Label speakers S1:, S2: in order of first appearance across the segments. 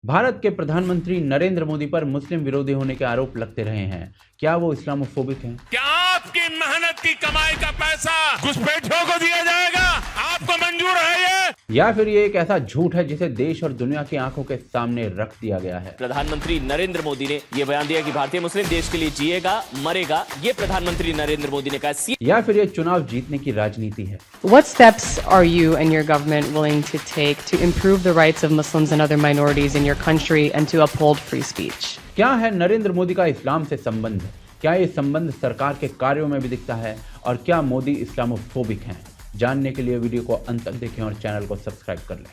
S1: भारत के प्रधानमंत्री नरेंद्र मोदी पर मुस्लिम विरोधी होने के आरोप लगते रहे हैं। क्या वो इस्लामोफोबिक हैं?
S2: क्या आपकी मेहनत की कमाई का पैसा घुसपैठियों को दिया जाएगा? आपको मंजूर है ये?
S1: या फिर ये एक ऐसा झूठ है जिसे देश और दुनिया की आंखों के सामने रख दिया गया है?
S3: प्रधानमंत्री नरेंद्र मोदी ने यह बयान दिया कि भारतीय मुस्लिम देश के लिए जिएगा मरेगा। ये प्रधानमंत्री नरेंद्र मोदी ने कहा।
S1: या फिर ये चुनाव जीतने की राजनीति है?
S4: What steps are you and your government willing to take to improve the rights of Muslims and other minorities in your country and to uphold free speech?
S1: क्या है नरेंद्र मोदी का इस्लाम से संबंध? क्या ये संबंध सरकार के कार्यों में भी दिखता है? और क्या मोदी इस्लामोफोबिक हैं? जानने के लिए वीडियो को अंत तक देखें और चैनल को सब्सक्राइब कर लें।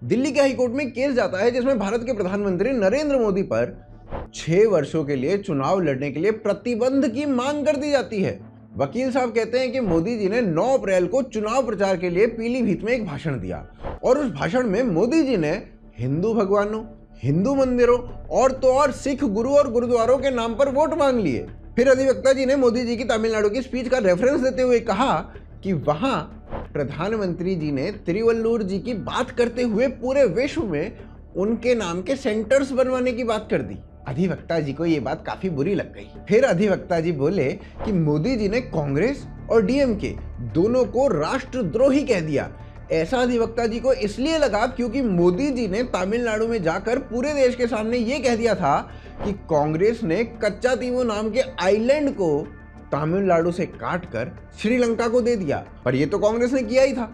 S5: दिल्ली के हाईकोर्ट में केस जाता है जिसमें भारत के प्रधानमंत्री नरेंद्र मोदी पर 6 वर्षों के लिए चुनाव लड़ने के लिए प्रतिबंध की मांग कर दी जाती है। वकील साहब कहते हैं कि मोदी जी ने 9 अप्रैल को चुनाव प्रचार के लिए पीलीभीत में एक भाषण दिया और उस भाषण में मोदी जी ने हिंदू भगवानों, हिंदू मंदिरों और तो और सिख गुरु और गुरुद्वारों के नाम पर वोट मांग लिए। फिर अधिवक्ता जी ने मोदी जी की तमिलनाडु की स्पीच का रेफरेंस देते हुए कहा कि वहां प्रधानमंत्री जी ने तिरुवल्लुवर जी की बात करते हुए पूरे विश्व में उनके नाम के सेंटर्स बनवाने की बात कर दी। अधिवक्ता जी को ये बात काफी बुरी लग गई। फिर अधिवक्ता जी बोले कि मोदी जी ने कांग्रेस और डीएमके दोनों को राष्ट्रद्रोही कह दिया। ऐसा अधिवक्ता जी को इसलिए लगा क्योंकि मोदी जी ने तमिलनाडु में जाकर पूरे देश के सामने ये कह दिया था कि कांग्रेस ने कच्चातीवो नाम के आइलैंड को तमिलनाडु से काटकर श्रीलंका को दे दिया। पर ये तो कांग्रेस ने किया ही था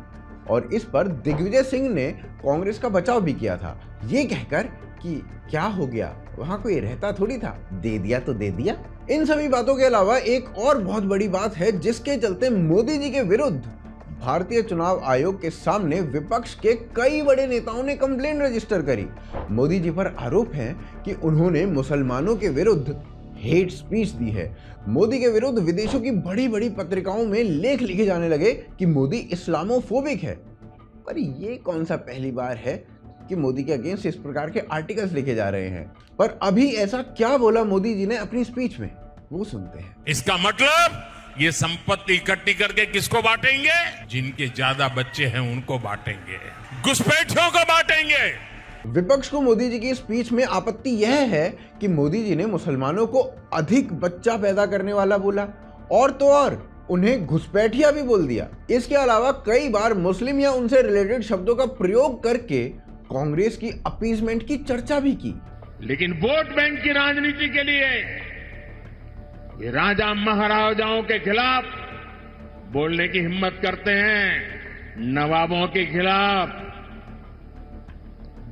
S5: और इस पर दिग्विजय सिंह ने कांग्रेस का बचाव भी किया था, ये कहकर कि क्या हो गया, वहां कोई रहता थोड़ी था, दे दिया तो दे दिया। इन सभी बातों के अलावा एक और बहुत बड़ी बात है जिसके चलते मोदी जी के विरुद्ध भारतीय चुनाव आयोग के सामने विपक्ष के कई बड़े नेताओं ने कंप्लेंट रजिस्टर करी। मोदी जी पर आरोप है कि उन्होंने मुसलमानों के विरुद्ध हेट स्पीच दी है। मोदी के विरुद्ध विदेशों की बड़ी बड़ी पत्रिकाओं में लेख लिखे जाने लगे कि मोदी इस्लामोफोबिक है। पर ये कौन सा पहली बार है कि मोदी के अगेंस्ट इस प्रकार के आर्टिकल्स लिखे जा रहे हैं। पर अभी ऐसा क्या बोला मोदी जी ने अपनी स्पीच में, वो सुनते हैं।
S2: इसका मतलब ये संपत्ति इकट्ठी करके किसको बांटेंगे? जिनके ज्यादा बच्चे हैं उनको बांटेंगे, घुसपैठियों को बांटेंगे।
S5: विपक्ष को मोदी जी की स्पीच में आपत्ति यह है कि मोदी जी ने मुसलमानों को अधिक बच्चा पैदा करने वाला बोला और तो और उन्हें घुसपैठिया भी बोल दिया। इसके अलावा कई बार मुस्लिम या उनसे रिलेटेड शब्दों का प्रयोग करके कांग्रेस की अपीजमेंट की चर्चा भी की।
S2: लेकिन वोट बैंक की राजनीति के लिए ये राजा महाराजाओं के खिलाफ बोलने की हिम्मत करते हैं, नवाबों के खिलाफ,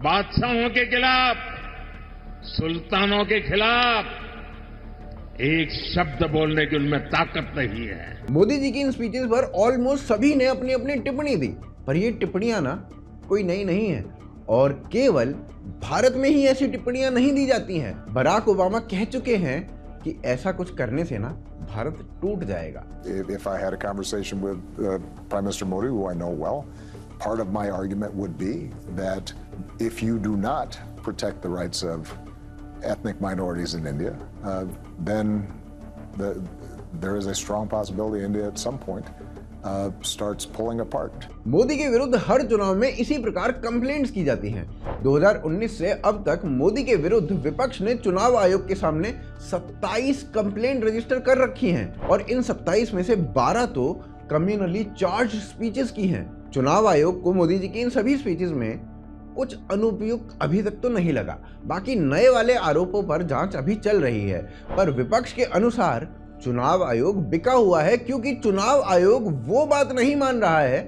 S2: बादशाहों के खिलाफ, सुल्तानों के खिलाफ एक शब्द बोलने की उनमें ताकत नहीं है।
S5: मोदी जी की इन स्पीचेस पर ऑलमोस्ट सभी ने अपनी अपनी टिप्पणी दी, पर ये टिप्पणियां ना कोई नई नहीं है और केवल भारत में ही ऐसी टिप्पणियां नहीं दी जाती हैं। बराक ओबामा कह चुके हैं कि ऐसा कुछ करने से ना भारत टूट जाएगा।
S6: If I had a conversation with Prime Minister Modi, who I know well, part of my argument would be that if you do not protect the rights of ethnic minorities in India, then there is a strong possibility India at some point starts pulling apart.
S5: Modi के विरुद्ध हर चुनाव में इसी प्रकार complaints की जाती हैं। 2019 से अब तक मोदी के विरुद्ध विपक्ष ने चुनाव आयोग के सामने 27 कंप्लेंट रजिस्टर कर रखी हैं और इन 27 में से 12 तो कम्युनली चार्ज स्पीचेस की हैं। चुनाव आयोग को मोदी जी की इन सभी स्पीचेस में कुछ अनुपयुक्त अभी तक तो नहीं लगा। बाकी नए वाले आरोपों पर जांच अभी चल रही है, पर विपक्ष के अनुसार चुनाव आयोग बिका हुआ है क्योंकि चुनाव आयोग वो बात नहीं मान रहा है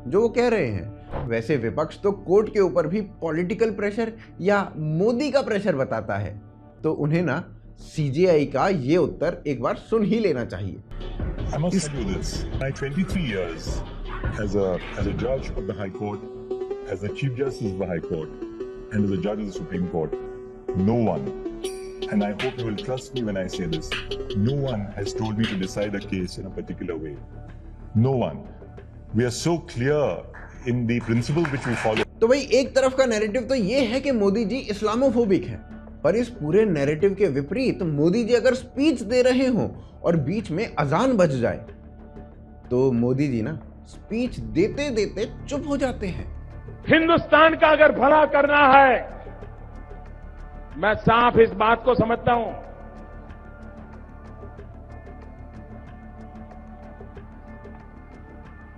S5: जो वो कह रहे हैं। वैसे विपक्ष तो कोर्ट के ऊपर भी पॉलिटिकल प्रेशर या मोदी का प्रेशर बताता है, तो उन्हें ना सीजेआई का ये उत्तर एक बार सुन ही लेना चाहिए।
S7: I must tell you this. My 23 years as a judge of the High Court, as a Chief Justice of the High Court, and as a judge of the Supreme Court, no one, and I hope you will trust me when I say this, no one has told me to decide a case in a particular way. No one. We are so clear in the principle which we follow.
S5: तो भाई एक तरफ का narrative तो ये है कि Modi ji Islamophobic हैं, पर इस पूरे नैरेटिव के विपरीत मोदी जी अगर स्पीच दे रहे हों और बीच में अजान बज जाए तो मोदी जी ना स्पीच देते देते चुप हो जाते हैं।
S2: हिंदुस्तान का अगर भला करना है, मैं साफ इस बात को समझता हूं,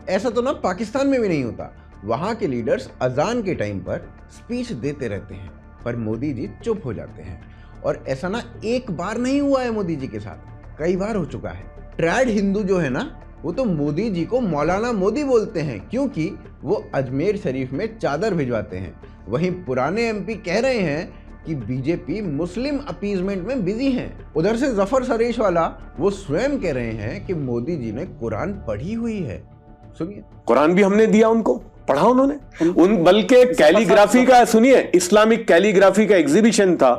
S5: ऐसा तो ना पाकिस्तान में भी नहीं होता। वहां के लीडर्स अजान के टाइम पर स्पीच देते रहते हैं, पर मोदी जी चुप हो जाते हैं। और ऐसा ना एक बार नहीं हुआ है मोदी जी के साथ, कई बार हो चुका है। ट्रैड हिंदू जो है ना, वो तो मोदी जी को मौलाना मोदी बोलते हैं, क्योंकि वो अजमेर शरीफ में चादर भिजवाते हैं। वहीं पुराने एमपी कह रहे हैं कि बीजेपी मुस्लिम अपीजमेंट में बिजी है। उधर से जफर सरेश वाला वो स्वयं कह रहे हैं कि मोदी जी ने कुरान पढ़ी हुई है। सुनिए,
S8: कुरान भी हमने दिया उनको, पढ़ा उन्होंने। बल्कि कैलीग्राफी का, सुनिए, इस्लामिक कैलीग्राफी का एग्जीबिशन था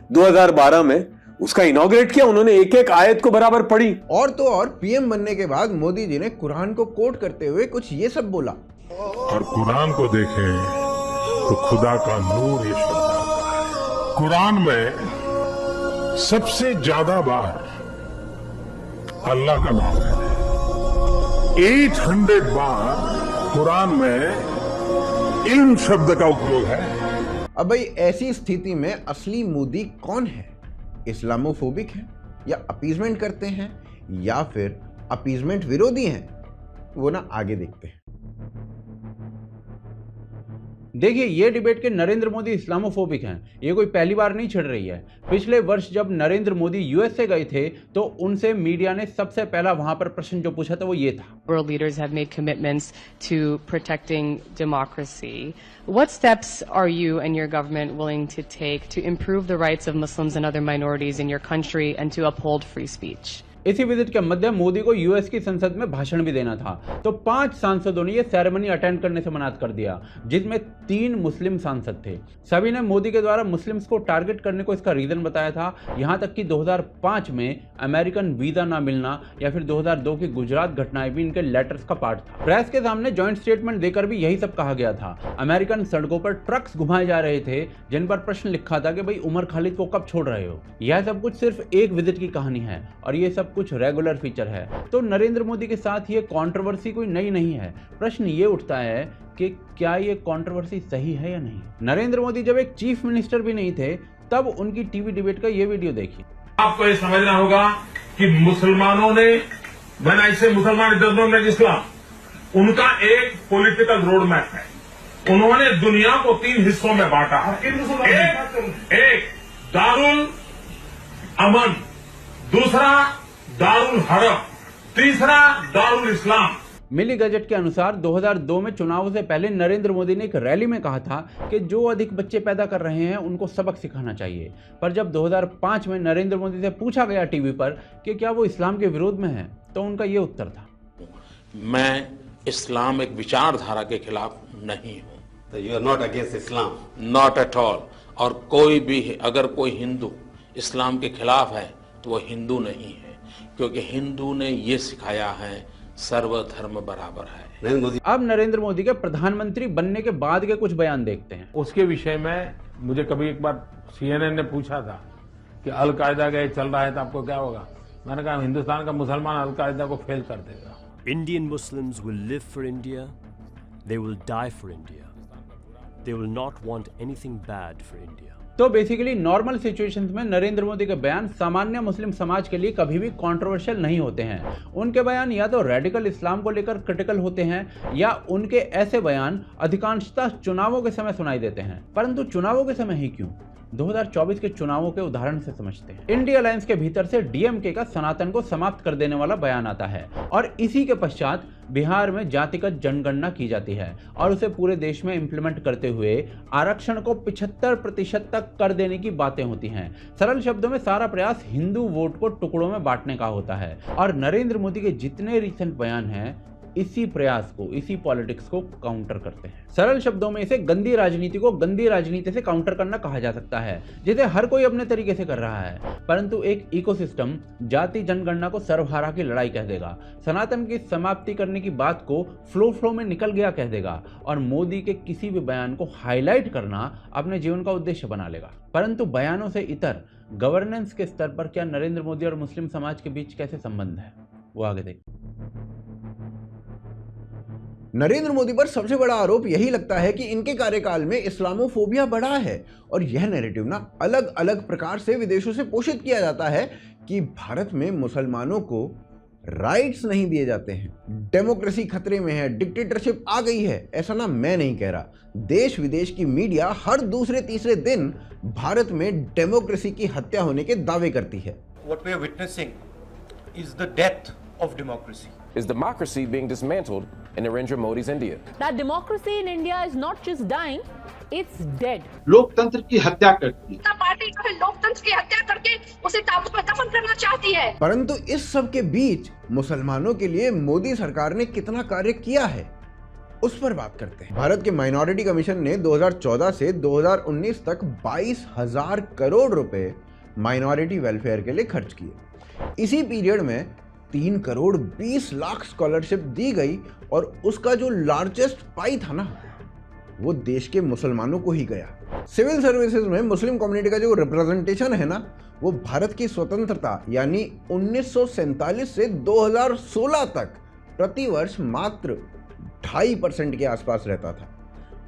S8: 2012 में, उसका इनॉग्रेट किया उन्होंने, एक एक आयत को बराबर पढ़ी।
S5: और तो और पीएम बनने के बाद मोदी जी ने कुरान को कोट करते हुए कुछ ये सब बोला।
S7: और कुरान को देखें तो खुदा का नूर ये शब्द आता है। कुरान में सबसे ज्यादा बार अल्लाह का नाम है। 800 बार कुरान में इल्म शब्द का उपयोग है।
S5: अब भाई ऐसी स्थिति में असली मोदी कौन है? इस्लामोफोबिक है, या अपीजमेंट करते हैं, या फिर अपीजमेंट विरोधी हैं? वो ना आगे देखते हैं।
S1: देखिए, ये डिबेट के नरेंद्र मोदी इस्लामोफोबिक हैं, ये कोई पहली बार नहीं छिड़ रही है। पिछले वर्ष जब नरेंद्र मोदी यूएस से गए थे, तो उनसे मीडिया ने सबसे पहला वहां पर प्रश्न जो पूछा था वो ये था।
S4: World leaders have made commitments to protecting democracy. What steps are you and your government willing to take to improve the rights of Muslims and other minorities in your country and to uphold free speech?
S1: इसी visit के मध्य मोदी को US की संसद में भाषण भी देना था, तो 5 सांसदों ने यह सेरेमनी अटेंड करने से मना कर दिया, जिसमें 3 मुस्लिम सांसद थे। सभी ने मोदी के द्वारा मुस्लिम्स को टारगेट करने को इसका रीजन बताया था। यहां तक कि 2005 में अमेरिकन वीजा ना मिलना या फिर 2002 की गुजरात घटनाएं भी इनके लेटर्स का पार्ट था। प्रेस के सामने जॉइंट स्टेटमेंट देकर भी यही सब कहा गया था। अमेरिकन सड़कों पर ट्रक्स घुमाए जा रहे थे जिन पर प्रश्न लिखा था कि भाई उमर खालिद को कब छोड़ रहे हो। यह सब कुछ सिर्फ एक विजिट की कहानी है और ये सब कुछ रेगुलर फीचर है। तो नरेंद्र मोदी के साथ ये कंट्रोवर्सी कोई नई नहीं है। प्रश्न ये उठता है कि क्या ये कंट्रोवर्सी सही है या नहीं। नरेंद्र मोदी जब एक चीफ मिनिस्टर भी नहीं थे, तब उनकी टीवी डिबेट का ये वीडियो देखिए।
S2: आपको ये समझना होगा कि मुसलमानों ने, व्हेन आई से मुसलमान डज नॉट लाइक इस्लाम, उनका एक पॉलिटिकल रोड मैप है। उन्होंने दुनिया को 3 हिस्सों में बांटा है। एक दारुल अमन, दूसरा दारुल हरब, तीसरा दारुल इस्लाम।
S1: मिली गजट के अनुसार 2002 में चुनाव से पहले नरेंद्र मोदी ने एक रैली में कहा था कि जो अधिक बच्चे पैदा कर रहे हैं उनको सबक सिखाना चाहिए। पर जब 2005 में नरेंद्र मोदी से पूछा गया टीवी पर कि क्या वो इस्लाम के विरोध में है, तो उनका ये उत्तर था,
S9: मैं इस्लाम एक विचारधारा के खिलाफ नहीं हूं।
S10: You are not against Islam?
S9: Not at all. और कोई भी, अगर कोई हिंदू इस्लाम के खिलाफ है तो वो हिंदू नहीं है, क्योंकि हिंदू ने ये सिखाया है सर्वधर्म बराबर है।
S1: अब नरेंद्र मोदी के प्रधानमंत्री बनने के बाद के कुछ बयान देखते हैं।
S2: उसके विषय में मुझे कभी एक बार CNN ने पूछा था कि अलकायदा का ये चल रहा है तो आपको क्या होगा। मैंने कहा हिंदुस्तान का मुसलमान अलकायदा को फेल कर देगा।
S11: Indian Muslims will live for India, they will die for India. They will not want anything bad for India.
S1: तो बेसिकली नॉर्मल सिचुएशंस में नरेंद्र मोदी के बयान सामान्य मुस्लिम समाज के लिए कभी भी कंट्रोवर्शियल नहीं होते हैं। उनके बयान या तो रेडिकल इस्लाम को लेकर क्रिटिकल होते हैं, या उनके ऐसे बयान अधिकांशतः चुनावों के समय सुनाई देते हैं। परंतु चुनावों के समय ही क्यों? 2024 के चुनावों के उदाहरण से समझते हैं। इंडिया अलायंस के भीतर से डीएमके का सनातन को समाप्त कर देने वाला बयान आता है और इसी के पश्चात बिहार में जातिगत जनगणना की जाती है और उसे पूरे देश में इंप्लीमेंट करते हुए आरक्षण को 75% तक कर देने की बातें होती हैं। सरल शब्दों में सारा प्रयास हिंदू वोट को टुकड़ों में बांटने का होता है और नरेंद्र मोदी के जितने रिसेंट बयान हैं इसी प्रयास को, इसी पॉलिटिक्स को काउंटर करते हैं। सरल शब्दों में इसे गंदी राजनीति को गंदी राजनीति से काउंटर करना कहा जा सकता है, जिसे हर कोई अपने तरीके से कर रहा है। परंतु एक इकोसिस्टम जाति जनगणना को सर्वहारा की लड़ाई कह देगा, सनातन की समाप्ति करने की बात को फ्लो में निकल गया कह देगा और मोदी के किसी भी बयान को हाईलाइट करना अपने जीवन का उद्देश्य बना लेगा। परंतु बयानों से इतर गवर्नेंस के स्तर पर क्या नरेंद्र मोदी और मुस्लिम समाज के बीच कैसे संबंध है, वो आगे देखिए।
S5: नरेंद्र मोदी पर सबसे बड़ा आरोप यही लगता है कि इनके कार्यकाल में इस्लामोफोबिया बढ़ा है और यह नैरेटिव ना अलग अलग प्रकार से विदेशों से पोषित किया जाता है कि भारत में मुसलमानों को राइट्स नहीं दिए जाते हैं, डेमोक्रेसी खतरे में है, डिक्टेटरशिप आ गई है। ऐसा ना मैं नहीं कह रहा, देश विदेश की मीडिया हर दूसरे तीसरे दिन भारत में डेमोक्रेसी की हत्या होने के दावे करती है।
S12: What we are witnessing is the death of democracy.
S13: Is democracy being dismantled in Narendra Modi's India?
S14: That democracy in India is not just dying, it's dead.
S15: लोकतंत्र की हत्या करती है।
S16: पार्टी जो है लोकतंत्र की हत्या करके उसे ताबूत में दफन करना चाहती है।
S5: परंतु इस सब के बीच मुसलमानों के लिए मोदी सरकार ने कितना कार्य किया है उस पर बात करते हैं। भारत के माइनॉरिटी कमीशन ने 2014 से 2019 तक 22,000 करोड़ रुपए माइनॉरिटी वेलफेयर के लिए खर्च किए। इसी पीरियड में 3 करोड़ 20 लाख स्कॉलरशिप दी गई और उसका जो लार्जेस्ट पाई था ना वो देश के मुसलमानों को ही गया। सिविल सर्विसेज में मुस्लिम कम्युनिटी का जो रिप्रेजेंटेशन है ना वो भारत की स्वतंत्रता यानी 1947 से 2016 तक प्रतिवर्ष मात्र 2.5% के आसपास रहता था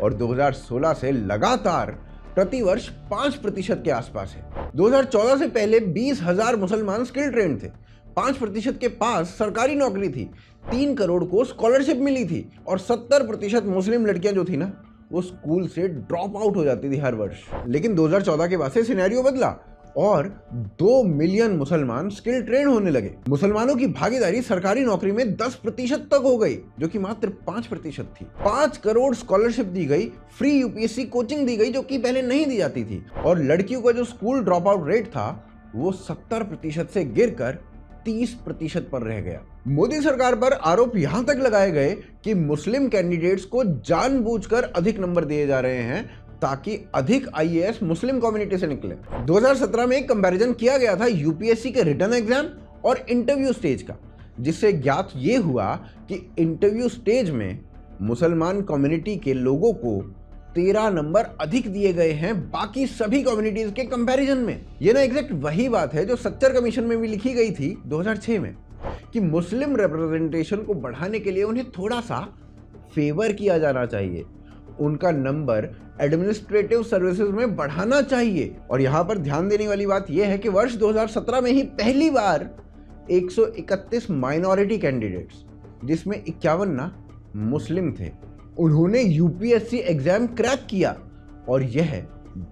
S5: और 2016 से लगातार प्रतिवर्ष 5% के आसपास है। 2014 से पहले 20,000 मुसलमान स्किल ट्रेंड थे, 5% के पास सरकारी नौकरी थी, 3 करोड़ को स्कॉलरशिप मिली थी और 70% मुस्लिम लड़कियां जो थी ना वो स्कूल से ड्रॉप आउट हो जाती थी हर वर्ष। लेकिन 2014 के बाद से सिनेरियो बदला और 2 मिलियन मुसलमान स्किल ट्रेन होने लगे। मुसलमानों की भागीदारी सरकारी नौकरी में 10% तक हो गई जो कि मात्र 5% थी। 5 करोड़ स्कॉलरशिप दी गई, फ्री यूपीएससी कोचिंग दी गई जो कि पहले नहीं दी जाती थी और लड़कियों का जो स्कूल ड्रॉप आउट रेट था वो 70% से गिरकर 30% पर रह गया। मोदी सरकार पर आरोप यहां तक लगाए गए कि मुस्लिम कैंडिडेट्स को जानबूझकर अधिक नंबर दिए जा रहे हैं ताकि अधिक आईएएस मुस्लिम कम्युनिटी से निकले। 2017 में एक कंपैरिजन किया गया था यूपीएससी के रिटन एग्जाम और इंटरव्यू स्टेज का, जिससे ज्ञात ये हुआ कि इंटरव्यू स्टेज में मुसलमान कम्युनिटी के लोगों को 13 नंबर अधिक दिए गए हैं बाकी सभी कम्युनिटीज के कंपैरिजन में। ये ना एग्जैक्ट वही बात है जो सच्चर कमीशन में भी लिखी गई थी 2006 में कि मुस्लिम रिप्रेजेंटेशन को बढ़ाने के लिए उन्हें थोड़ा सा फेवर किया जाना चाहिए, उनका नंबर एडमिनिस्ट्रेटिव सर्विसेज में बढ़ाना चाहिए। और यहां पर ध्यान देने वाली बात यह है कि वर्ष 2017 में ही पहली बार 131 माइनॉरिटी कैंडिडेट्स जिसमें 51 ना मुस्लिम थे उन्होंने यूपीएससी एग्जाम क्रैक किया और यह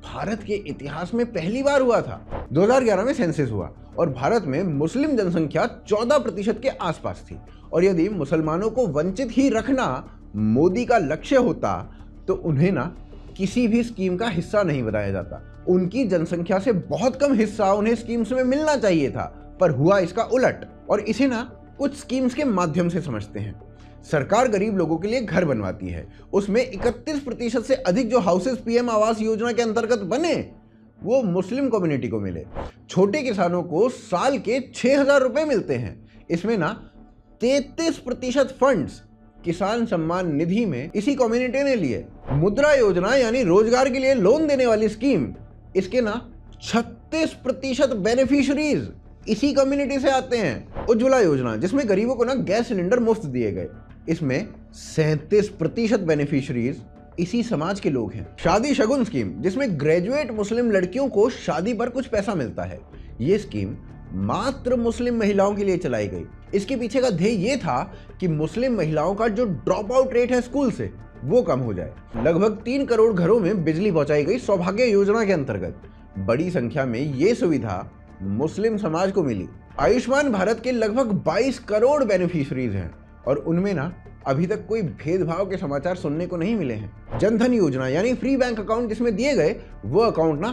S5: भारत के इतिहास में पहली बार हुआ था। 2011 में सेंसस हुआ और भारत में मुस्लिम जनसंख्या 14% के आसपास थी और यदि मुसलमानों को वंचित ही रखना मोदी का लक्ष्य होता तो उन्हें ना किसी भी स्कीम का हिस्सा नहीं बनाया जाता। उनकी जनसंख्या से बहुत कम हिस्सा उन्हें स्कीम्स में मिलना चाहिए था, पर हुआ इसका उलट। और इसे ना कुछ स्कीम्स के माध्यम से समझते हैं। सरकार गरीब लोगों के लिए घर बनवाती है, उसमें 31% से अधिक जो हाउसेस पीएम आवास योजना के अंतर्गत बने वो मुस्लिम कम्युनिटी को मिले। छोटे किसानों को साल के 6,000 रुपए मिलते हैं। इसमें ना 33% फंड्स किसान सम्मान निधि में इसी कम्युनिटी ने लिए। मुद्रा योजना यानी रोजगार के लिए लोन देने वाली स्कीम, इसके ना 36% बेनिफिशियरीज इसी कम्युनिटी से आते हैं। उज्ज्वला योजना जिसमें गरीबों को ना गैस सिलेंडर मुफ्त दिए गए, इसमें 37% बेनिफिशियरीज इसी समाज के लोग हैं। शादी शगुन स्कीम जिसमें ग्रेजुएट मुस्लिम लड़कियों को शादी पर कुछ पैसा मिलता है, ये स्कीम मात्र मुस्लिम महिलाओं के लिए चलाई गई। इसके पीछे का ध्येय ये था कि मुस्लिम महिलाओं का जो ड्रॉप आउट रेट है स्कूल से वो कम हो जाए। लगभग 3 करोड़ घरों में बिजली पहुंचाई गई सौभाग्य योजना के अंतर्गत। बड़ी संख्या में ये सुविधा मुस्लिम समाज को मिली। आयुष्मान भारत के लगभग 22 करोड़ बेनिफिशियरीज हैं और उनमें ना अभी तक कोई भेदभाव के समाचार सुनने को नहीं मिले हैं। जनधन योजना यानी फ्री बैंक अकाउंट जिसमें दिए गए वो अकाउंट ना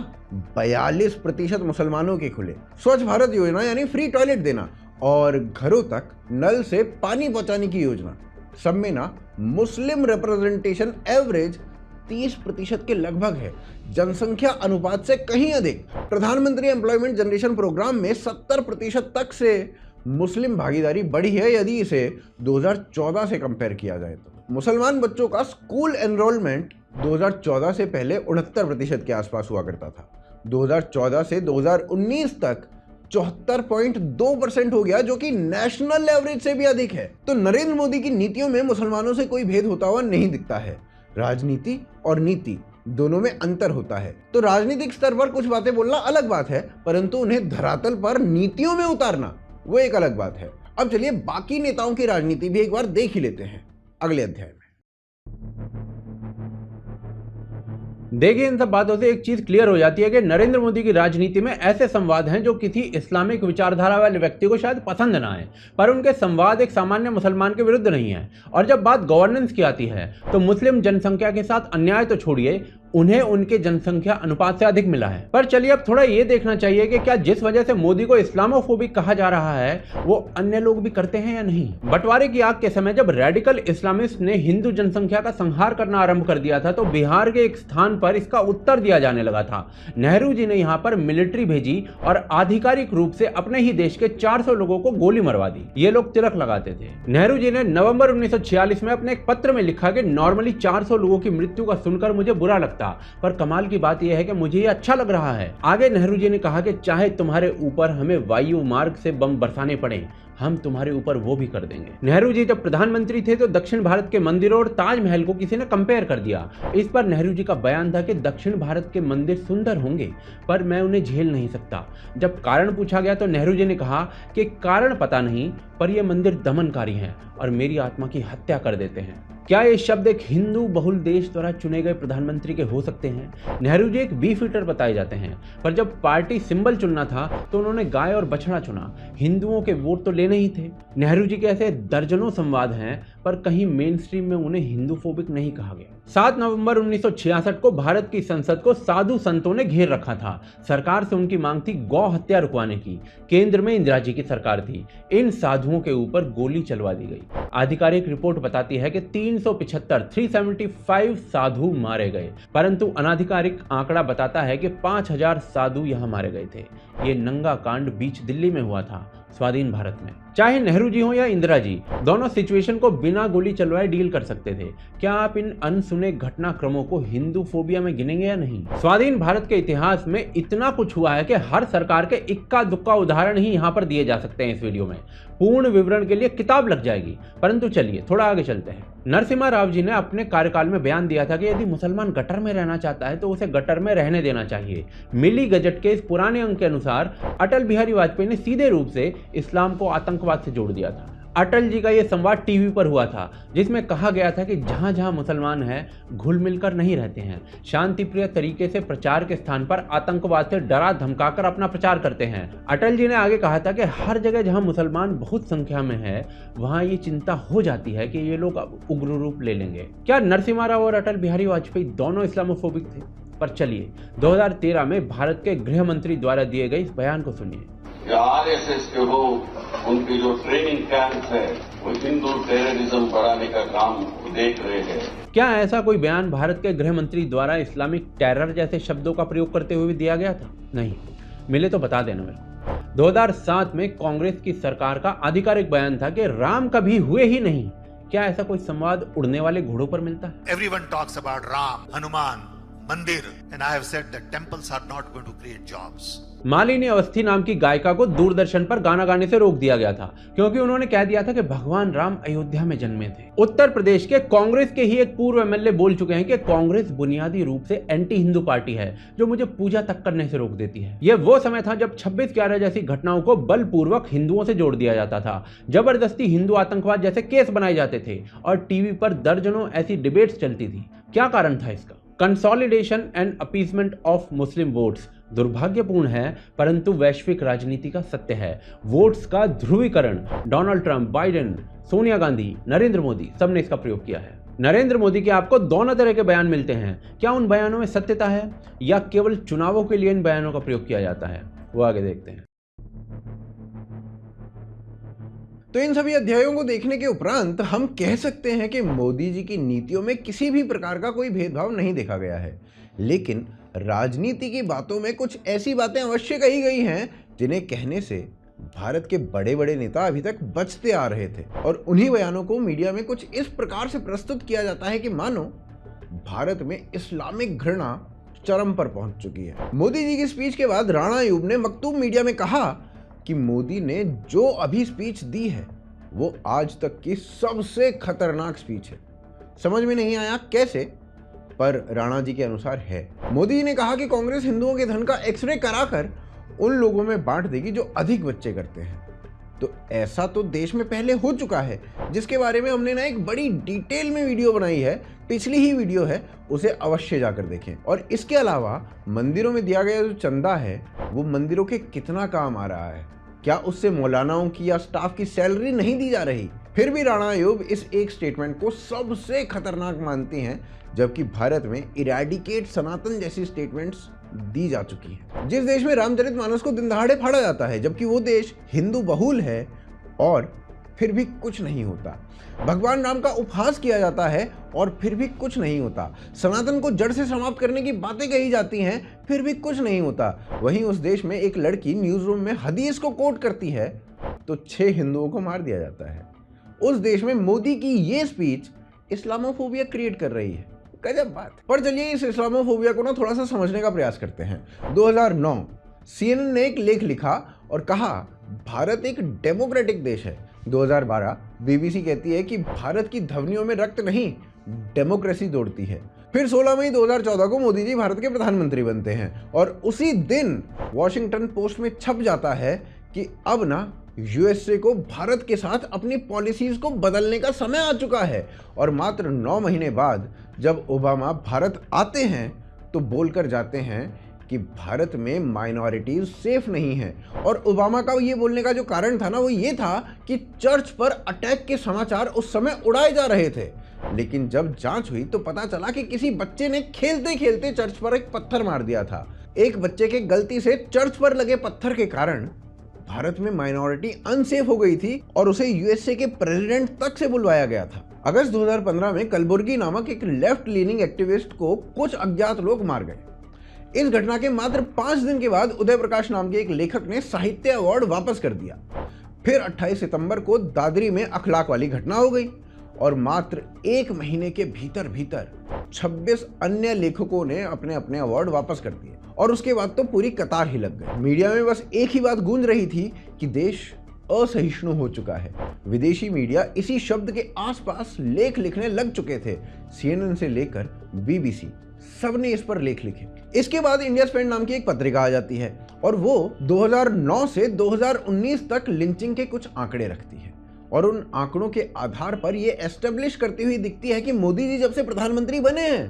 S5: 42% मुसलमानों के खुले। स्वच्छ भारत योजना यानी फ्री टॉयलेट देना और घरों तक नल से पानी पहुंचाने की योजना, सब में ना मुस्लिम रिप्रेजेंटेशन एवरेज 30% के लगभग है, जनसंख्या अनुपात से कहीं अधिक। प्रधानमंत्री एम्प्लॉयमेंट जनरेशन प्रोग्राम में 70% तक से मुस्लिम भागीदारी बढ़ी है यदि इसे 2014 से कंपेयर किया जाए तो। मुसलमान बच्चों का स्कूल एनरोलमेंट 2014 से पहले 69% के आसपास हुआ करता था। 2014 से 2019 तक 74.2% हो गया, जो कि नेशनल एवरेज से भी अधिक है। तो नरेंद्र मोदी की नीतियों में मुसलमानों से कोई भेद होता हुआ नहीं दिखता है। राजनीति और नीति दोनों में अंतर होता है। तो राजनीतिक स्तर पर कुछ बातें बोलना अलग बात है, परंतु उन्हें धरातल पर नीतियों में उतारना वो एक अलग बात है। अब चलिए बाकी नेताओं की राजनीति भी एक बार देख ही लेते हैं अगले अध्याय में।
S1: देखिए, इन सब बातों से एक चीज क्लियर हो जाती है कि नरेंद्र मोदी की राजनीति में ऐसे संवाद हैं जो किसी इस्लामिक विचारधारा वाले व्यक्ति को शायद पसंद ना आए, पर उनके संवाद एक सामान्य मुसलमान के विरुद्ध नहीं है। और जब बात गवर्नेंस की आती है तो मुस्लिम जनसंख्या के साथ अन्याय तो छोड़िए, उन्हें उनके जनसंख्या अनुपात से अधिक मिला है। पर चलिए अब थोड़ा ये देखना चाहिए कि क्या जिस वजह से मोदी को इस्लामोफोबिक कहा जा रहा है वो अन्य लोग भी करते हैं या नहीं। बंटवारे की आग के समय जब रेडिकल इस्लामिस्ट ने हिंदू जनसंख्या का संहार करना आरंभ कर दिया था तो बिहार के एक स्थान पर इसका उत्तर दिया जाने लगा था। नेहरू जी ने यहाँ पर मिलिट्री भेजी और आधिकारिक रूप से अपने ही देश के 400 लोगों को गोली मरवा दी। ये लोग तिलक लगाते थे। नेहरू जी ने नवंबर 1946 में अपने एक पत्र में लिखा कि नॉर्मली 400 लोगों की मृत्यु का सुनकर मुझे बुरा लगता, पर कमाल की बात यह है कि मुझे ये अच्छा लग रहा है। आगे नेहरू जी ने कहा कि चाहे तुम्हारे ऊपर हमें वायु मार्ग से बम बरसाने पड़े, हम तुम्हारे ऊपर वो भी कर देंगे। नेहरू जी जब प्रधानमंत्री थे तो दक्षिण भारत के मंदिरों और ताजमहल को किसी ने कंपेयर कर दिया। इस पर नेहरू जी का बयान था कि दक्षिण भारत के मंदिर सुंदर होंगे पर मैं उन्हें झेल नहीं सकता। जब कारण पूछा गया तो नेहरू जी ने कहा कि कारण पता नहीं, पर ये मंदिर दमनकारी हैं और मेरी आत्मा की हत्या कर देते हैं। क्या ये शब्द एक हिंदू बहुल देश द्वारा चुने गए प्रधानमंत्री के हो सकते हैं? नेहरू जी एक बीफ ईटर बताए जाते हैं, पर जब पार्टी सिंबल चुनना था तो उन्होंने गाय और बछड़ा चुना। हिंदुओं के वोट तो लेने ही थे। नेहरू जी के ऐसे दर्जनों संवाद हैं, पर कहीं मेन स्ट्रीम में उन्हें हिंदू फोबिक नहीं कहा गया। 7 नवंबर 1966 को भारत की संसद को साधु संतों ने घेर रखा था। सरकार से उनकी मांग थी गौ हत्या रुकवाने की। केंद्र में इंदिरा जी की सरकार थी। इन साधुओं के ऊपर गोली चलवा दी गई। आधिकारिक रिपोर्ट बताती है कि 375 साधु मारे गए, परंतु अनाधिकारिक आंकड़ा बताता है कि 5000 साधु यहां मारे गए थे। ये नंगा कांड बीच दिल्ली में हुआ था, स्वाधीन भारत में। चाहे नेहरू जी हो या इंदिरा जी, दोनों सिचुएशन को बिना गोली चलवाए डील कर सकते थे। क्या आप इन अनसुने घटनाक्रमों को हिंदू फोबिया में गिनेंगे या नहीं? स्वाधीन भारत के इतिहास में इतना कुछ हुआ है कि हर सरकार के इक्का दुक्का उदाहरण ही यहाँ पर दिए जा सकते हैं। इस वीडियो में पूर्ण विवरण के लिए किताब लग जाएगी, परंतु चलिए थोड़ा आगे चलते हैं। नरसिम्हा राव जी ने अपने कार्यकाल में बयान दिया था कि यदि मुसलमान गटर में रहना चाहता है तो उसे गटर में रहने देना चाहिए। मिली गजट के इस पुराने अंक के अनुसार अटल बिहारी वाजपेयी ने सीधे रूप से इस्लाम को आतंकवाद से जोड़ दिया था। अटल जी का यह संवाद टीवी पर हुआ था, जिसमें कहा गया था कि जहां जहां मुसलमान हैं घुल मिलकर नहीं रहते हैं, शांतिप्रिय तरीके से प्रचार के स्थान पर आतंकवाद से डरा धमकाकर अपना प्रचार करते हैं। अटल जी ने आगे कहा था कि हर जगह जहां मुसलमान बहुत संख्या में है वहां ये चिंता हो जाती है कि ये लोग अब उग्र रूप ले लेंगे। क्या नरसिम्हा राव और अटल बिहारी वाजपेयी दोनों इस्लामोफोबिक थे? पर चलिए 2013 में भारत के गृह मंत्री द्वारा दिए गए इस बयान को सुनिए।
S17: आरएसएस के लोग उनकी जो ट्रेनिंग कैंप है वो हिंदू टेररिज्म बढ़ाने का काम देख रहे हैं।
S1: क्या ऐसा कोई बयान भारत के गृह मंत्री द्वारा इस्लामिक टेरर जैसे शब्दों का प्रयोग करते हुए दिया गया था? नहीं, मिले तो बता देना मेरे को। 2007 में कांग्रेस की सरकार का आधिकारिक बयान था कि राम कभी हुए ही नहीं। क्या ऐसा कोई संवाद उड़ने वाले घोड़ों पर मिलता है?
S18: Everyone talks about Ram, Hanuman, मंदिर, and I have said that temples are not going to create jobs.
S1: Malini Awasthi नाम की गायिका को दूरदर्शन पर गाना गाने से रोक दिया गया था क्योंकि उन्होंने कह दिया था कि भगवान राम अयोध्या में जन्मे थे। उत्तर प्रदेश के कांग्रेस के ही एक पूर्व एमएलए बोल चुके हैं कि कांग्रेस बुनियादी रूप से एंटी हिंदू पार्टी है जो मुझे पूजा तक करने से रोक देती है। यह वो समय था जब 26/11 जैसी घटनाओं को बलपूर्वक हिंदुओं से जोड़ दिया जाता था, जबरदस्ती हिंदू आतंकवाद जैसे केस बनाए जाते थे और टीवी पर दर्जनों ऐसी डिबेट्स चलती थी। क्या कारण था इसका? Consolidation and appeasement of Muslim votes. दुर्भाग्यपूर्ण है परंतु वैश्विक राजनीति का सत्य है। वोट्स का ध्रुवीकरण। Donald Trump, Biden, Sonia Gandhi, Narendra Modi सबने इसका प्रयोग किया है। नरेंद्र मोदी के आपको दोनों तरह के बयान मिलते हैं। क्या उन बयानों में सत्यता है या केवल चुनावों के लिए इन बयानों का प्रयोग किया जाता है? वो आगे देखते हैं।
S5: तो इन सभी अध्यायों को देखने के उपरांत हम कह सकते हैं कि मोदी जी की नीतियों में किसी भी प्रकार का कोई भेदभाव नहीं देखा गया है, लेकिन राजनीति की बातों में कुछ ऐसी बातें अवश्य कही गई हैं जिन्हें कहने से भारत के बड़े बड़े नेता अभी तक बचते आ रहे थे और उन्हीं बयानों को मीडिया में कुछ इस प्रकार से प्रस्तुत किया जाता है कि मानो भारत में इस्लामिक घृणा चरम पर पहुंच चुकी है। मोदी जी की स्पीच के बाद राणा अयूब ने मकतूब मीडिया में कहा, कि मोदी ने जो अभी स्पीच दी है वो आज तक की सबसे खतरनाक स्पीच है। समझ में नहीं आया कैसे, पर राणा जी के अनुसार है। मोदी जी ने कहा कि कांग्रेस हिंदुओं के धन का एक्सरे कराकर उन लोगों में बांट देगी जो अधिक बच्चे करते हैं। तो ऐसा तो देश में पहले हो चुका है, जिसके बारे में हमने ना एक बड़ी डिटेल में वीडियो बनाई है, पिछली ही वीडियो है, उसे अवश्य जाकर देखें। और इसके अलावा मंदिरों में दिया गया जो चंदा है वो मंदिरों के कितना काम आ रहा है, क्या उससे मौलानाओं की या स्टाफ की सैलरी नहीं दी जा रही? फिर भी राणा आयोग इस एक स्टेटमेंट को सबसे खतरनाक मानती हैं, जबकि भारत में इरेडिकेट सनातन जैसी स्टेटमेंट्स दी जा चुकी हैं। जिस देश में रामचरितमानस को दिन दहाड़े फाड़ा जाता है, जबकि वो देश हिंदू बहुल है, और फिर भी कुछ नहीं होता। भगवान राम का उपहास किया जाता है और फिर भी कुछ नहीं होता। सनातन को जड़ से समाप्त करने की बातें कही जाती हैं, फिर भी कुछ नहीं होता। वहीं उस देश में एक लड़की न्यूज रूम में हदीस को कोट करती है तो 6 हिंदुओं को मार दिया जाता है। उस देश में मोदी की ये स्पीच इस्लामोफोबिया क्रिएट कर रही है। गजब बात। पर चलिए इस इस्लामोफोबिया को ना थोड़ा सा समझने का प्रयास करते हैं। 2009 CNN ने एक लेख लिखा और कहा भारत एक डेमोक्रेटिक देश है। 2012 BBC कहती है कि भारत की धमनियों में रक्त नहीं, डेमोक्रेसी दौड़ती है। फिर 16 मई 2014 को मोदी जी भारत के प्रधानमंत्री बनते हैं और उसी दिन वॉशिंगटन पोस्ट में छप जाता है कि अब ना USA को भारत के साथ अपनी पॉलिसीज को बदलने का समय आ चुका है। और मात्र 9 महीने बाद जब ओबामा भारत आते हैं तो बोलकर जाते हैं कि भारत में माइनॉरिटीज सेफ नहीं है। और ओबामा का ये बोलने का जो कारण था ना, वो ये था कि चर्च पर अटैक के समाचार उस समय उड़ाए जा रहे थे। लेकिन जब जांच हुई तो पता चला कि किसी बच्चे ने खेलते खेलते चर्च पर एक पत्थर मार दिया था। एक बच्चे के गलती से चर्च पर लगे पत्थर के कारण भारत में माइनॉरिटी अनसेफ हो गई थी और उसे USA के प्रेसिडेंट तक से बुलवाया गया था। अगस्त 2015 में कलबुर्गी नामक एक लेफ्ट लीनिंग एक्टिविस्ट को कुछ अज्ञात लोग मार गए। इस घटना के मात्र 5 दिन के बाद उदय प्रकाश नाम के एक लेखक ने साहित्य अवार्ड वापस कर दिया। फिर 28 सितंबर को दादरी में अखलाक वाली घटना हो गई और मात्र 1 महीने के भीतर 26 अन्य लेखकों ने अपने अपने अवार्ड वापस कर दिए। और उसके बाद तो पूरी कतार ही लग गई। मीडिया में बस एक ही बात गूंज रही थी कि देश असहिष्णु हो चुका है। विदेशी मीडिया इसी शब्द के आसपास लेख लिखने लग चुके थे। CNN से लेकर BBC सबने इस पर लेख लिखे। इसके बाद इंडिया स्पेंड नाम की एक पत्रिका आ जाती है और वो 2009 से 2019 तक लिंचिंग के कुछ आंकड़े रखती है और उन आंकड़ों के आधार पर ये एस्टेब्लिश करती हुई दिखती है कि मोदी जी जब से प्रधानमंत्री बने हैं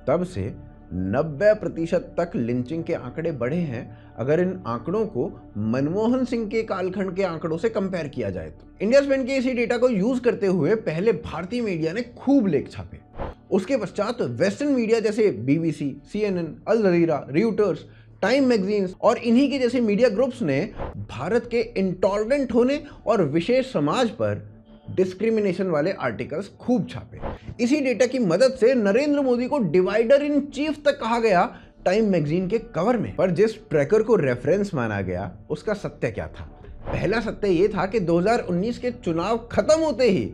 S5: तब से 90% तक लिंचिंग के आंकड़े बढ़े हैं, अगर इन आंकड़ों को मनमोहन सिंह के कालखंड के आंकड़ों से कंपेयर किया जाए तो। इंडिया स्पेंड के इसी डेटा को यूज करते हुए पहले भारतीय मीडिया ने खूब लेख छापे। उसके पश्चात वेस्टर्न मीडिया जैसे BBC, CNN, अल जजीरा, रियूटर्स, टाइम मैगजीन्स और इन्हीं के जैसे मीडिया ग्रुप्स ने भारत के इंटॉलरेंट होने और विशेष समाज पर डिस्क्रिमिनेशन वाले आर्टिकल्स खूब छापे। इसी डेटा की मदद से नरेंद्र मोदी को डिवाइडर इन चीफ तक कहा गया टाइम मैगजीन के कवर में। पर जिस ट्रैकर को रेफरेंस माना गया उसका सत्य क्या था? पहला सत्य यह था कि 2019 के चुनाव खत्म होते ही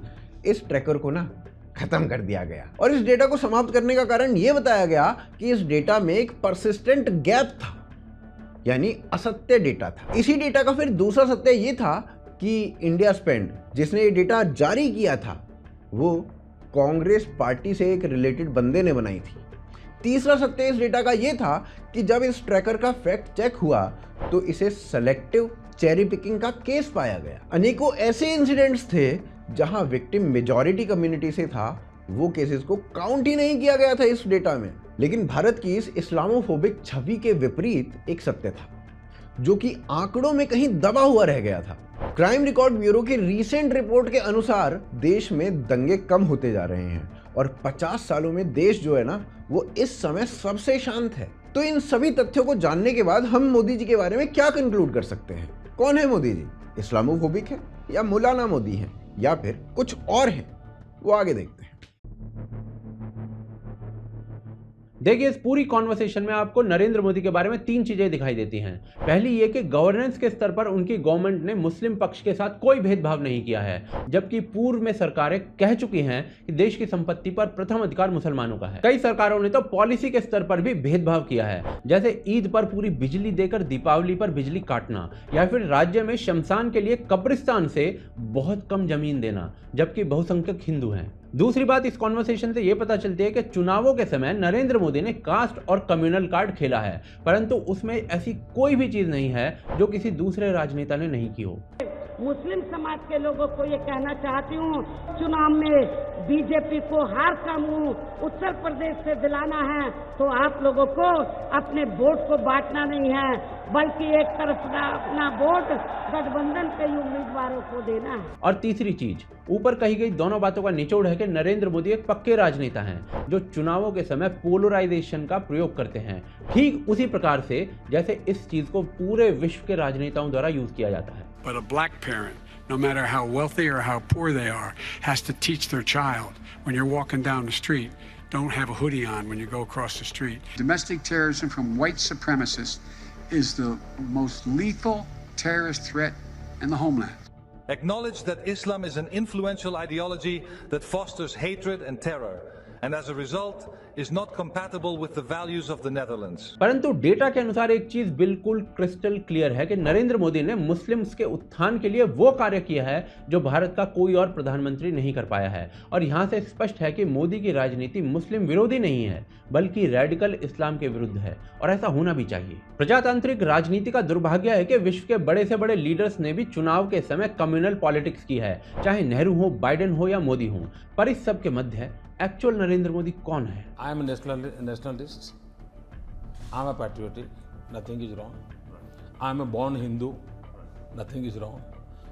S5: इस ट्रैकर को ना खत्म कर दिया गया और इस डेटा को समाप्त करने का कारण यह बताया गया कि इस डेटा में एक परसिस्टेंट गैप था, यानी असत्य डेटा था। इसी डेटा का फिर दूसरा सत्य यह था कि इंडिया स्पेंड जिसने ये डेटा जारी किया था वो कांग्रेस पार्टी से एक रिलेटेड बंदे ने बनाई थी। तीसरा सत्य इस डेटा का ये था कि जब इस ट्रैकर का फैक्ट चेक हुआ तो इसे सेलेक्टिव चेरी पिकिंग का केस पाया गया। अनेकों ऐसे इंसिडेंट्स थे जहां विक्टिम मेजॉरिटी कम्युनिटी से था, वो केसेस को काउंट ही नहीं किया गया था इस डेटा में। लेकिन भारत की इस इस्लामोफोबिक छवि के विपरीत एक सत्य था जो कि आंकड़ों में कहीं दबा हुआ रह गया था। क्राइम रिकॉर्ड ब्यूरो की रीसेंट रिपोर्ट के अनुसार देश में दंगे कम होते जा रहे हैं और 50 सालों में देश जो है ना वो इस समय सबसे शांत है। तो इन सभी तथ्यों को जानने के बाद हम मोदी जी के बारे में क्या कंक्लूड कर सकते हैं? कौन है मोदी जी? इस्लामोफोबिक है या मौलाना मोदी है या फिर कुछ और है? वो आगे देखते हैं।
S1: देखिए, इस पूरी कॉन्वर्सेशन में आपको नरेंद्र मोदी के बारे में 3 चीजें दिखाई देती हैं। पहली ये कि गवर्नेंस के स्तर पर उनकी गवर्नमेंट ने मुस्लिम पक्ष के साथ कोई भेदभाव नहीं किया है, जबकि पूर्व में सरकारें कह चुकी हैं कि देश की संपत्ति पर प्रथम अधिकार मुसलमानों का है। कई सरकारों ने तो पॉलिसी के स्तर पर भी भेदभाव किया है, जैसे ईद पर पूरी बिजली देकर दीपावली पर बिजली काटना, या फिर राज्य में शमशान के लिए कब्रिस्तान से बहुत कम जमीन देना, जबकि बहुसंख्यक हिंदू हैं। दूसरी बात, इस कॉन्वर्सेशन से यह पता चलती है कि चुनावों के समय नरेंद्र मोदी ने कास्ट और कम्युनल कार्ड खेला है, परंतु उसमें ऐसी कोई भी चीज नहीं है जो किसी दूसरे राजनेता ने नहीं की हो।
S19: मुस्लिम समाज के लोगों को ये कहना चाहती हूँ, चुनाव में बीजेपी को हार का मुंह उत्तर प्रदेश से दिलाना है तो आप लोगों को अपने वोट को बांटना नहीं है, बल्कि एक तरफ अपना वोट गठबंधन के उम्मीदवारों को देना है।
S1: और तीसरी चीज, ऊपर कही गई दोनों बातों का निचोड़ है कि नरेंद्र मोदी एक पक्के राजनेता हैं जो चुनावों के समय पोलराइजेशन का प्रयोग करते हैं, ठीक उसी प्रकार से जैसे इस चीज को पूरे विश्व के राजनेताओं द्वारा यूज किया जाता है।
S20: But a black parent, no matter how wealthy or how poor they are, has to teach their child when you're walking down the street, don't have a hoodie on when you go across the street.
S21: Domestic terrorism from white supremacists is the most lethal terrorist threat in the homeland.
S22: Acknowledge that Islam is an influential ideology that fosters hatred and terror, and as a result is not compatible with the values of the Netherlands.
S1: परंतु data के अनुसार एक चीज बिल्कुल crystal clear है कि नरेंद्र मोदी ने Muslims के उत्थान के लिए वो कार्य किया है जो भारत का कोई और प्रधानमंत्री नहीं कर पाया है। और यहां से स्पष्ट है कि मोदी की राजनीति मुस्लिम विरोधी नहीं है, बल्कि रेडिकल इस्लाम के विरुद्ध है, और ऐसा होना भी चाहिए। प्रजातांत्रिक राजनीति का दुर्भाग्य है कि विश्व के बड़े से बड़े लीडर्स ने भी चुनाव के समय कम्युनल पॉलिटिक्स की है, चाहे नेहरू हो, बाइडेन हो या मोदी हो। पर इस सब के मध्य एक्चुअल नरेंद्र मोदी कौन है?
S9: I am a nationalist. I am a patriotic. Nothing is wrong. I am a born Hindu. Nothing is wrong.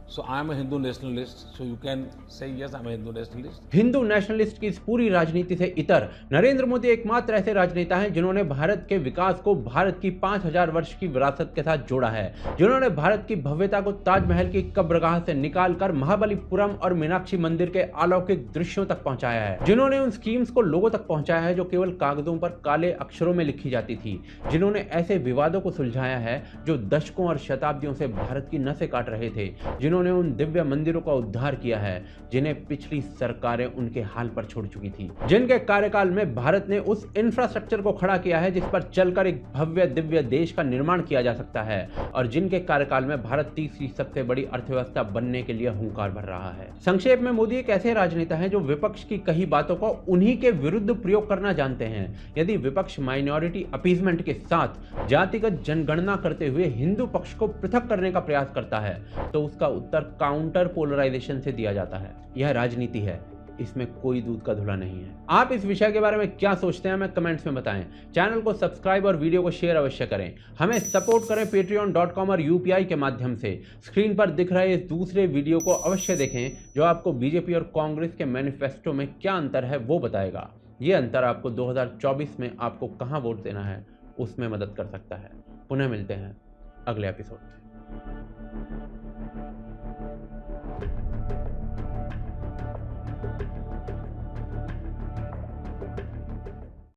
S9: So I am a Hindu nationalist. So you can say yes, I am a Hindu nationalist.
S1: Hindu nationalist की इस पूरी राजनीति से इतर नरेंद्र मोदी एकमात्र ऐसे राजनेता हैं जिन्होंने भारत के विकास को भारत की 5000 वर्ष की विरासत के साथ जोड़ा है, जिन्होंने भारत की भव्यता को ताजमहल की कब्रगाह से निकालकर महाबलीपुरम और मीनाक्षी मंदिर के अलौकिक दृश्यों तक पहुंचाया है, जिन्होंने उन स्कीम्स को लोगों तक पहुंचाया है जो केवल कागजों पर काले अक्षरों में लिखी जाती थी, जिन्होंने ऐसे विवादों को सुलझाया है जो दशकों और शताब्दियों से भारत की नसें काट रहे थे, जिन्होंने उन दिव्य मंदिरों का उद्धार किया है जिन्हें पिछली सरकारें उनके हाल पर छोड़ चुकी थी, जिनके कार्यकाल में भारत ने उस इंफ्रास्ट्रक्चर को खड़ा किया है जिस पर चलकर एक भव्य दिव्य देश का निर्माण किया जा सकता है, और जिनके कार्यकाल में भारत तीसरी सबसे बड़ी अर्थव्यवस्था बनने के लिए हुंकार भर रहा है। संक्षेप में, मोदी एक ऐसे राजनेता हैं जो विपक्ष की कही बातों को उन्हीं के विरुद्ध प्रयोग करना जानते हैं। यदि विपक्ष माइनॉरिटी अपीजमेंट के साथ जातिगत जनगणना करते हुए हिंदू पक्ष को पृथक करने का प्रयास करता है तो उसका उत्तर काउंटर पोलराइजेशन से दिया जाता है। यह राजनीति है, इसमें कोई दूध का धुला नहीं है। आप इस विषय के बारे में क्या सोचते हैं, हमें कमेंट्स में बताएं। चैनल को सब्सक्राइब और वीडियो को शेयर अवश्य करें। हमें सपोर्ट करें patreon.com और UPI के माध्यम से। स्क्रीन पर दिख रहे इस दूसरे वीडियो को अवश्य देखें जो आपको बीजेपी और कांग्रेस के मैनिफेस्टो में क्या अंतर है वो बताएगा। ये अंतर आपको 2024 में आपको कहां वोट देना है उसमें मदद कर सकता है। पुनः मिलते हैं अगले एपिसोड में।